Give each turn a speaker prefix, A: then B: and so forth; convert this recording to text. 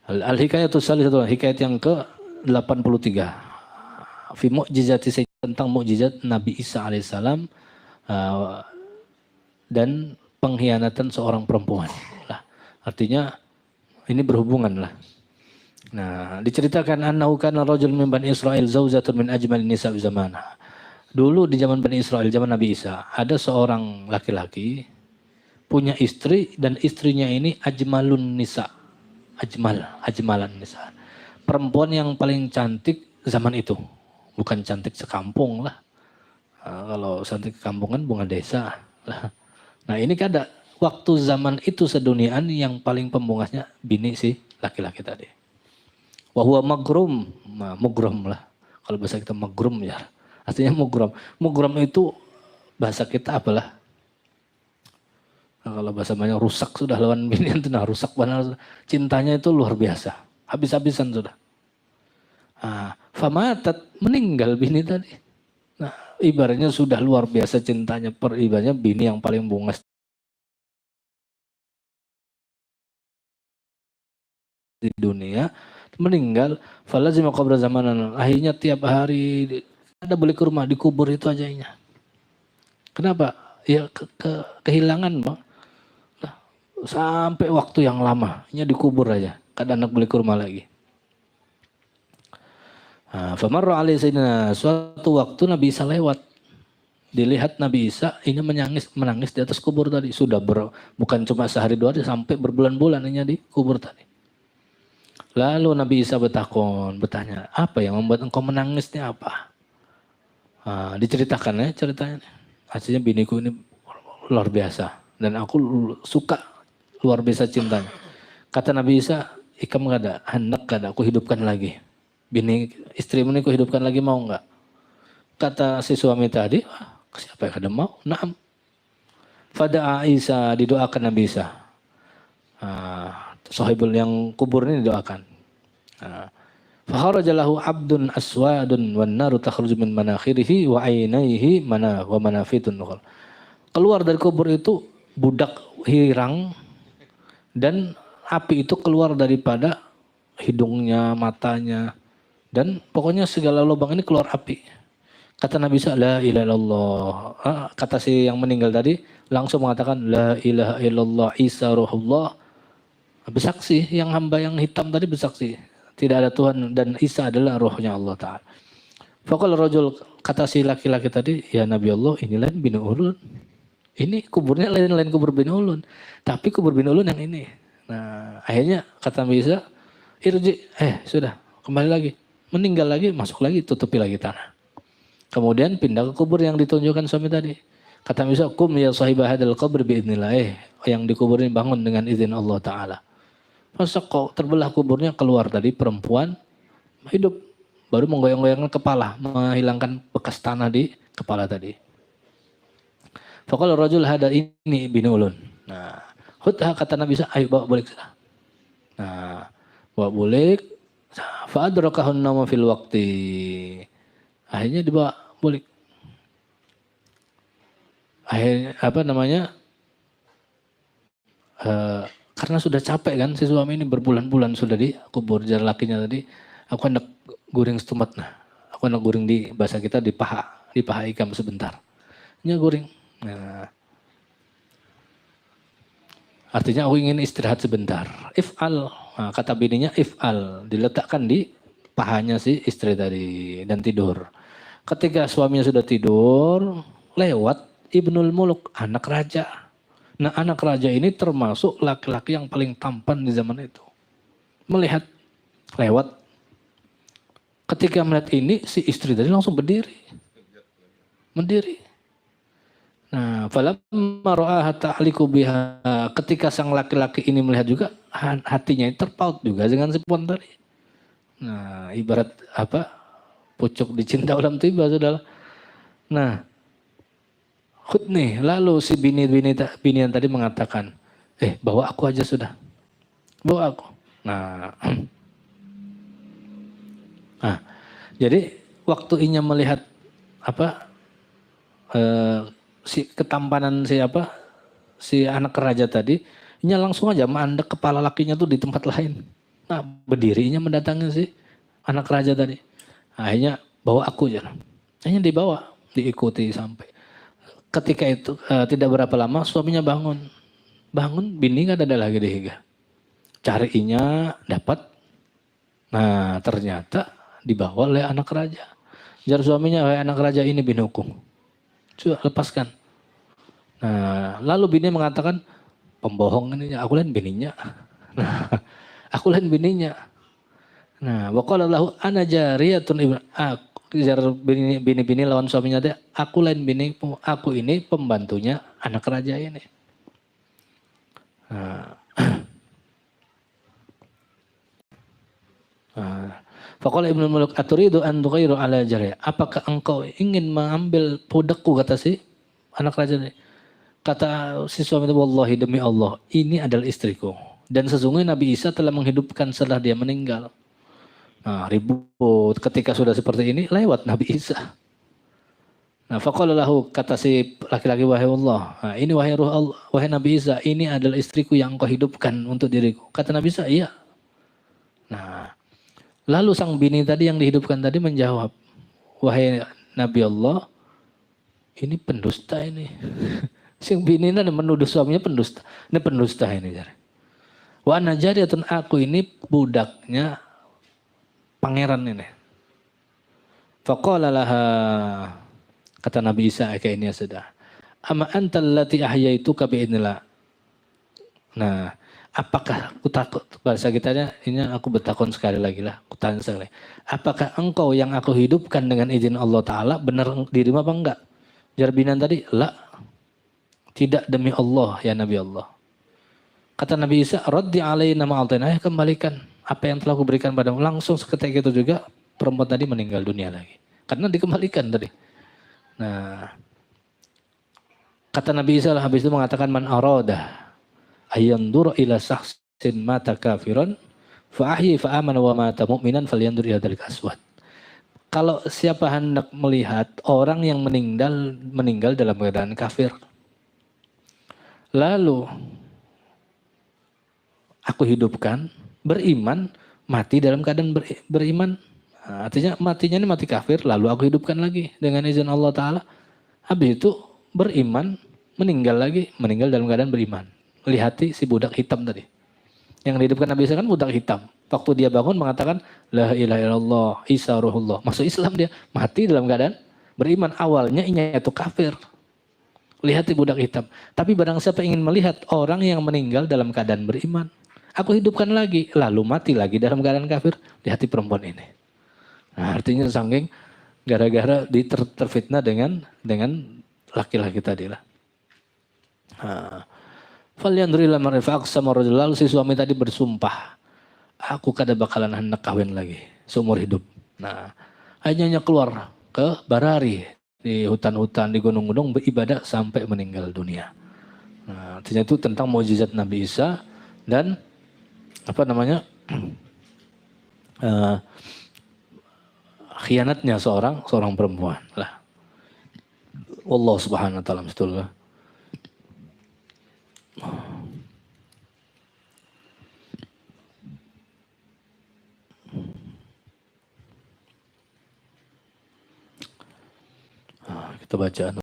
A: Al-Hikayatus Salisatun, hikayat yang ke-83. Fi mu'jizati tentang mukjizat Nabi Isa alaihissalam dan pengkhianatan seorang perempuan. Lah, artinya ini berhubungan lah. Nah, diceritakan annahu kana rajul min Bani Israil zaujatun min ajmalin nisa zamana. Dulu di zaman Bani Israel, zaman Nabi Isa, ada seorang laki-laki punya istri dan istrinya ini ajmalun nisa. Ajmalan nisa. Perempuan yang paling cantik zaman itu. Bukan cantik sekampung lah. Kalau cantik kampungan bunga desa lah. Nah, ini kan ada waktu zaman itu seduniaan yang paling pembungasnya bini si laki-laki tadi. Wahwa magrum, mugrum lah. Kalau bahasa kita magrum ya. Artinya mugrum. Mugrum itu bahasa kita apalah? Nah, kalau bahasa banyak rusak sudah lawan bini itu nah rusak benar. Cintanya itu luar biasa. Habis-habisan sudah. Famatat meninggal bini tadi. Nah, ibaratnya sudah luar biasa cintanya, ibaratnya bini yang paling bungas di dunia meninggal. Falazima qabra zamanan. Akhirnya tiap hari ada balik ke rumah dikubur itu aja. Kenapa? Ya kehilangan bang. Nah, sampai waktu yang lama, hanya dikubur aja. Kadang anak balik ke rumah lagi. Famarra alaihi sayyidina, suatu waktu Nabi Isa lewat. Dilihat Nabi Isa ini menangis di atas kubur tadi. Sudah bukan cuma sehari dua hari, sampai berbulan-bulan hanya di kubur tadi. Lalu Nabi Isa bertanya, apa yang membuat engkau menangisnya apa? Diceritakan ya ceritanya. Hasilnya biniku ini luar biasa. Dan aku suka luar biasa cintanya. Kata Nabi Isa, ikam kada, hendak kada, aku hidupkan lagi. Bini istrimu ini aku hidupkan lagi mau enggak? Kata si suami tadi, siapa yang kada mau? Naam. Fada'a Isa, didoakan Nabi Isa. Sahibul yang kubur ini didoakan. Fakharaja lahu abdun aswadun wan naru takhruju min manakhirihi wa ainaihi wa manafitun. Keluar dari kubur itu budak hirang dan api itu keluar daripada hidungnya, matanya dan pokoknya segala lubang ini keluar api. Kata Nabi Isa, la ilaha illallah. Kata si yang meninggal tadi langsung mengatakan la ilaha illallah Isa ruhullah. Bersaksi, yang hamba yang hitam tadi bersaksi. Tidak ada Tuhan dan Isa adalah rohnya Allah Ta'ala. Faqala rajul, kata si laki-laki tadi, ya Nabi Allah, ini lain bin Ulun. Ini kuburnya lain kubur bin Ulun. Tapi kubur bin Ulun yang ini. Nah, akhirnya kata Nabi Isa, irji, sudah, kembali lagi. Meninggal lagi, masuk lagi, tutupi lagi tanah. Kemudian pindah ke kubur yang ditunjukkan suami tadi. Kata Nabi Isa, kum ya sahibah hadal qabr bi'idnillah. Yang dikubur ini bangun dengan izin Allah Ta'ala. Masa kok terbelah kuburnya, keluar tadi perempuan hidup. Baru menggoyang-goyangkan kepala, menghilangkan bekas tanah di kepala tadi. Faqala rajul hada ini bin Ulun. Nah, hutha kata Nabi Isa, ayo bawa balik. Nah, bawa balik. Fa'adrakahun nama fil waqti. Akhirnya dibawa balik. Akhirnya apa namanya? Karena sudah capek kan si suami ini berbulan-bulan sudah di kubur jalan lakinya tadi. Aku hendak guring setumat nah. Aku hendak guring di bahasa kita di paha ikam sebentar. Nya guring. Nah, artinya aku ingin istirahat sebentar. If'al. Nah, kata bininya if'al. Diletakkan di pahanya si istri tadi dan tidur. Ketika suaminya sudah tidur, lewat Ibnul Muluk, anak raja. Nah, anak raja ini termasuk laki-laki yang paling tampan di zaman itu. Melihat lewat. Ketika melihat ini, si istri tadi langsung berdiri. Mendiri. Nah, falamma ra'aha ta'liqu biha, ketika sang laki-laki ini melihat juga, hatinya terpaut juga dengan si perempuan tadi. Nah, ibarat apa? Pucuk dicinta ulam tiba, saudara. Nah, khutnih, lalu si bini yang tadi mengatakan, bawa aku aja sudah. Bawa aku. Nah, jadi waktu Inya melihat apa si ketampanan si anak raja tadi, nya langsung aja mandek kepala lakinya tuh di tempat lain. Nah berdirinya mendatangi si anak raja tadi. Akhirnya bawa aku aja. Akhirnya dibawa, diikuti sampai. Ketika itu tidak berapa lama suaminya bangun. Bangun bini nggak ada lagi di higa. Carinya dapat. Nah ternyata dibawa oleh anak raja. Jar suaminya, wahai anak raja ini binuku. Coba lepaskan. Nah lalu bini mengatakan, pembohong ini, aku lain bininya. Nah, aku lain bininya. Nah, waqala lahu ana jariyatun ibn jar bini lawan suaminya teh, aku lain bini, aku ini pembantunya anak raja ini. Nah, faqala Ibnu Muluk aturidu an tughairu ala jariyah. Apakah engkau ingin mengambil budakku, kata si anak raja ini. Kata si suami itu, wallahi demi Allah, ini adalah istriku. Dan sesungguhnya Nabi Isa telah menghidupkan setelah dia meninggal. Nah, ribut ketika sudah seperti ini lewat Nabi Isa. Nah, faqala lahu, kata si laki-laki, wahai Allah, nah, ini wahai ruh Allah, wahai Nabi Isa, ini adalah istriku yang engkau hidupkan untuk diriku. Kata Nabi Isa, iya. Nah, lalu sang bini tadi yang dihidupkan tadi menjawab, wahai Nabi Allah, ini pendusta ini. Sing bini ini menuduh suaminya pendusta. Ini pendusta ini. Wa ana jariyatun, aku ini budaknya pangeran ini. Faqala laha, kata Nabi Isa kayak ini sudah. Ama antal lati ahyaituka biidnillah. Nah, apakah aku takut, bahasa kitanya ini aku bertakon sekali lagi lah, aku tanya sekali. Apakah engkau yang aku hidupkan dengan izin Allah Ta'ala benar dirimu apa enggak? Jarbinan tadi, la. Tidak demi Allah ya Nabi Allah. Kata Nabi Isa, raddi alaina ma'altaina, kembalikan apa yang telah aku berikan padamu. Langsung seketika itu juga perempuan tadi meninggal dunia lagi. Karena dikembalikan tadi. Nah, kata Nabi Isa habis itu mengatakan, man arada ayandur ila saksin mata kafiran fa'ahyi fa'amana wa mata mu'minan falyandur ila dalik aswad. Kalau siapa hendak melihat orang yang meninggal dalam keadaan kafir, lalu aku hidupkan, beriman, mati dalam keadaan beriman. Nah, artinya matinya ini mati kafir, lalu aku hidupkan lagi dengan izin Allah Ta'ala. Habis itu beriman, meninggal lagi, meninggal dalam keadaan beriman. Lihati si budak hitam tadi. Yang dihidupkan Nabi Isa kan budak hitam. Waktu dia bangun mengatakan, la ilaha illallah, Isa ruhullah. Masuk Islam dia, mati dalam keadaan beriman. Awalnya inya itu kafir. Lihat di budak hitam. Tapi barang siapa ingin melihat orang yang meninggal dalam keadaan beriman, aku hidupkan lagi, lalu mati lagi dalam keadaan kafir. Lihat di perempuan ini. Nah, artinya saking gara-gara terfitnah dengan laki-laki tadi lah. Falyandrila marifaq sama rajul, lalu si suami tadi bersumpah, aku kada bakalan hendak kawin lagi seumur hidup. Nah, hanya keluar ke Barari, di hutan-hutan, di gunung-gunung beribadah sampai meninggal dunia. Nah, artinya itu tentang mukjizat Nabi Isa dan apa namanya khianatnya seorang perempuan lah. Allah Subhanahu Wa Taala betul. Kita baca.